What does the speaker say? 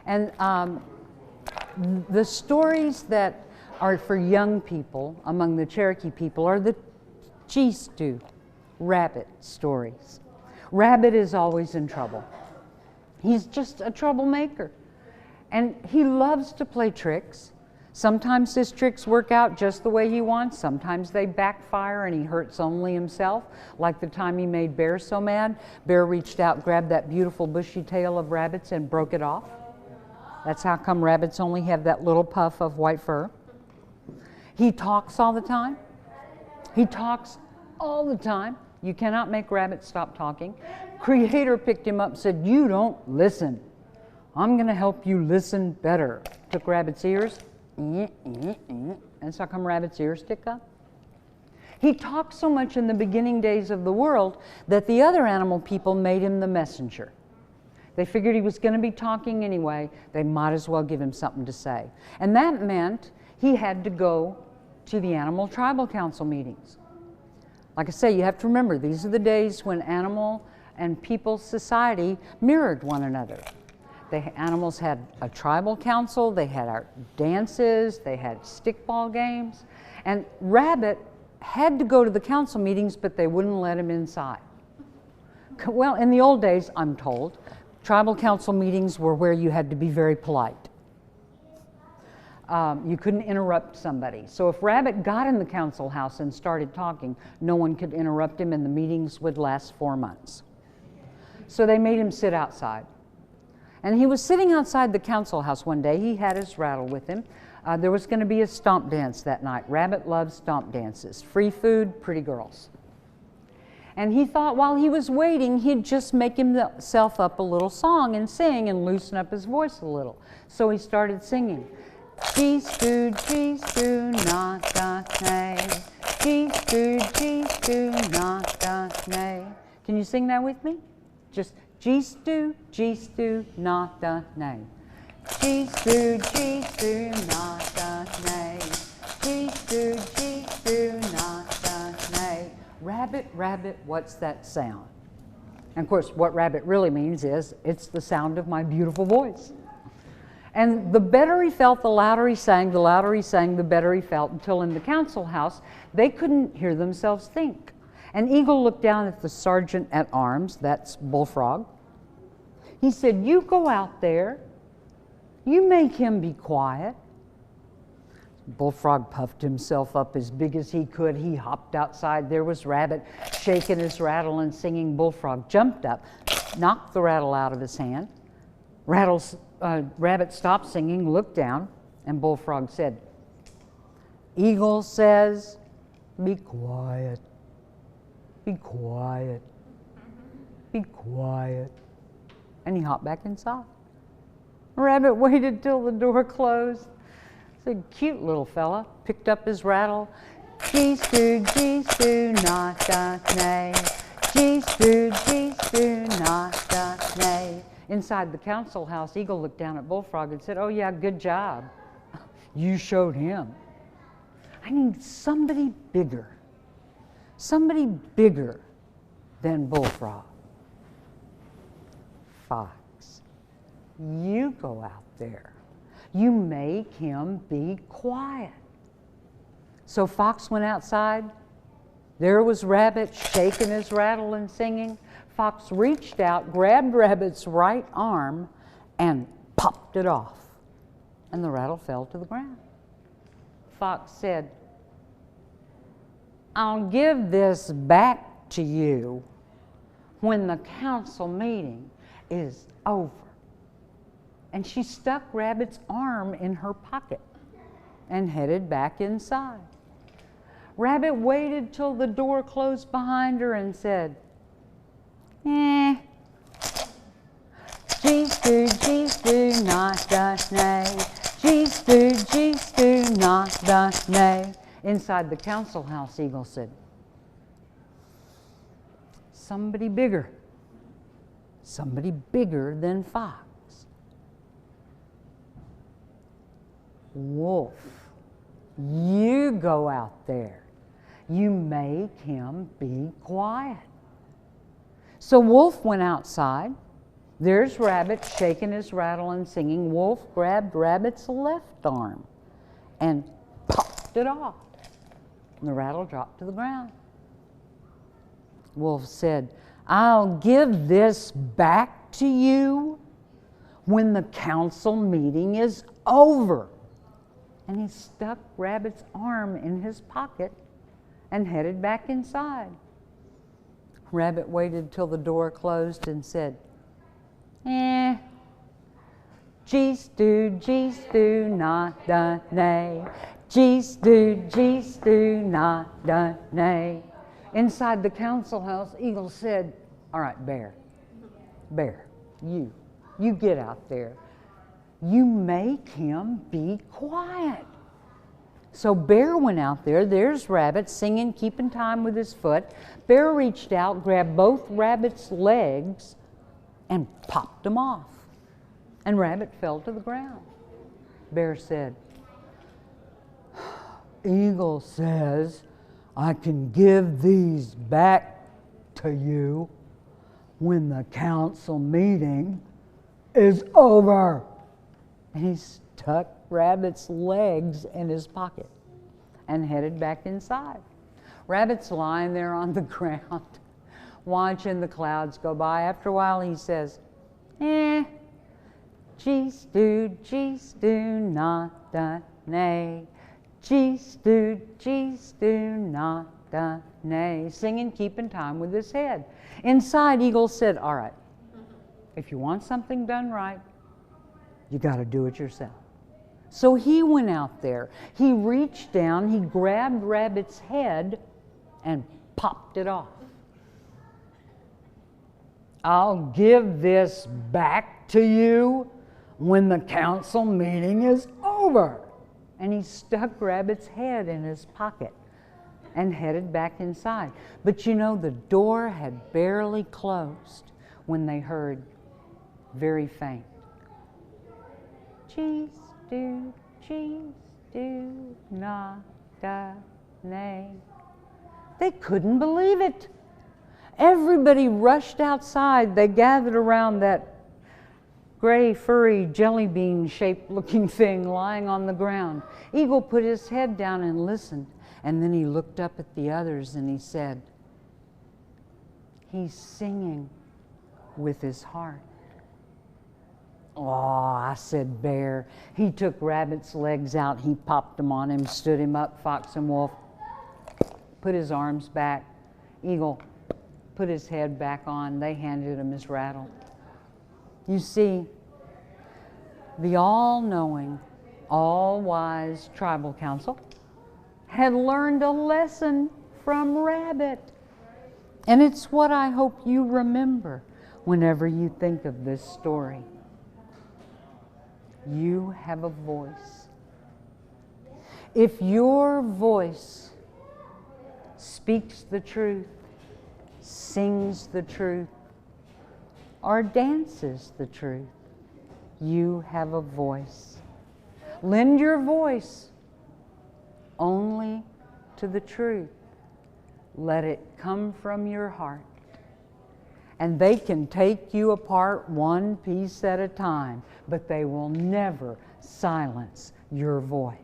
And the stories that are for young people among the Cherokee people are the Chistu rabbit stories. Rabbit is always in trouble. He's just a troublemaker. And he loves to play tricks. Sometimes his tricks work out just the way he wants. Sometimes they backfire and he hurts only himself. Like the time he made Bear so mad, Bear reached out, grabbed that beautiful bushy tail of Rabbit's and broke it off. That's how come rabbits only have that little puff of white fur. He talks all the time. He talks all the time. You cannot make Rabbit stop talking. Creator picked him up and said, "You don't listen. I'm going to help you listen better." Took Rabbit's ears. And so how come Rabbit's ears stick up? He talked so much in the beginning days of the world that the other animal people made him the messenger. They figured he was going to be talking anyway. They might as well give him something to say. And that meant he had to go to the animal tribal council meetings. Like I say, you have to remember, these are the days when animal and people society mirrored one another. The animals had a tribal council, they had art dances, they had stickball games, and Rabbit had to go to the council meetings, but they wouldn't let him inside. Well, in the old days, I'm told, tribal council meetings were where you had to be very polite. You couldn't interrupt somebody. So if Rabbit got in the council house and started talking, no one could interrupt him and the meetings would last 4 months. So they made him sit outside. And he was sitting outside the council house one day. He had his rattle with him. There was going to be a stomp dance that night. Rabbit loves stomp dances. Free food, pretty girls. And he thought while he was waiting, he'd just make himself up a little song and sing and loosen up his voice a little. So he started singing. Chistu, chistu, na-da-nay. Chistu, chistu, na-da-nay. Can you sing that with me? Just Chistu, chistu, na-da-nay. Chistu, chistu, na-da-nay. Chistu, chistu, na-da-nay. Rabbit, rabbit, what's that sound? And of course, what rabbit really means is, it's the sound of my beautiful voice. And the better he felt, the louder he sang, the better he felt, until in the council house, they couldn't hear themselves think. And Eagle looked down at the sergeant at arms, that's Bullfrog. He said, "You go out there, you make him be quiet." Bullfrog puffed himself up as big as he could. He hopped outside. There was Rabbit shaking his rattle and singing. Bullfrog jumped up, knocked the rattle out of his hand. Rabbit stopped singing, looked down, and Bullfrog said, "Eagle says, be quiet. Be quiet, be quiet." And he hopped back inside. Rabbit waited till the door closed. It's a cute little fella, picked up his rattle. Chistu, chistu, na-da-nay. Chistu, chistu, na-da-nay. Inside the council house, Eagle looked down at Bullfrog and said, "Oh yeah, good job. You showed him. I need somebody bigger than Bullfrog. Fox, you go out there. You make him be quiet." So Fox went outside. There was Rabbit shaking his rattle and singing. Fox reached out, grabbed Rabbit's right arm, and popped it off. And the rattle fell to the ground. Fox said, "I'll give this back to you when the council meeting is over." And she stuck Rabbit's arm in her pocket and headed back inside. Rabbit waited till the door closed behind her and said, Chistu, chistu, na-da-nay. Chistu, chistu, na-da-nay. Inside the council house, Eagle said, somebody bigger than Fox. Wolf, you go out there. You make him be quiet. So Wolf went outside. There's Rabbit shaking his rattle and singing. Wolf grabbed Rabbit's left arm and popped it off. And the rattle dropped to the ground. Wolf said, I'll give this back to you when the council meeting is over. And he stuck Rabbit's arm in his pocket and headed back inside. Rabbit waited till the door closed and said, G-stew, not done, nay. G-stew, not done, nay. Inside the council house, Eagle said, all right, Bear, you get out there. You make him be quiet. So Bear went out there. There's Rabbit singing, keeping time with his foot. Bear reached out, grabbed both Rabbit's legs, and popped them off. And Rabbit fell to the ground. Bear said, Eagle says I can give these back to you when the council meeting is over. And he stuck Rabbit's legs in his pocket and headed back inside. Rabbit's lying there on the ground watching the clouds go by. After a while he says, G-stew, not done, nay. G-stew, not done, nay. Singing, keeping time with his head. Inside, Eagle said, all right, if you want something done right, you got to do it yourself. So he went out there. He reached down, he grabbed Rabbit's head and popped it off. I'll give this back to you when the council meeting is over. And he stuck Rabbit's head in his pocket and headed back inside. But you know, the door had barely closed when they heard very faint, G-stew, not done, nay. They couldn't believe it. Everybody rushed outside. They gathered around that gray, furry, jelly bean-shaped looking thing lying on the ground. Eagle put his head down and listened, and then he looked up at the others and he said, he's singing with his heart. Oh, I said Bear. He took Rabbit's legs out, he popped them on him, stood him up. Fox and Wolf put his arms back. Eagle put his head back on. They handed him his rattle. You see, the all-knowing, all-wise tribal council had learned a lesson from Rabbit. And it's what I hope you remember whenever you think of this story. You have a voice. If your voice speaks the truth, sings the truth, or dances the truth, you have a voice. Lend your voice only to the truth. Let it come from your heart. And they can take you apart one piece at a time, but they will never silence your voice.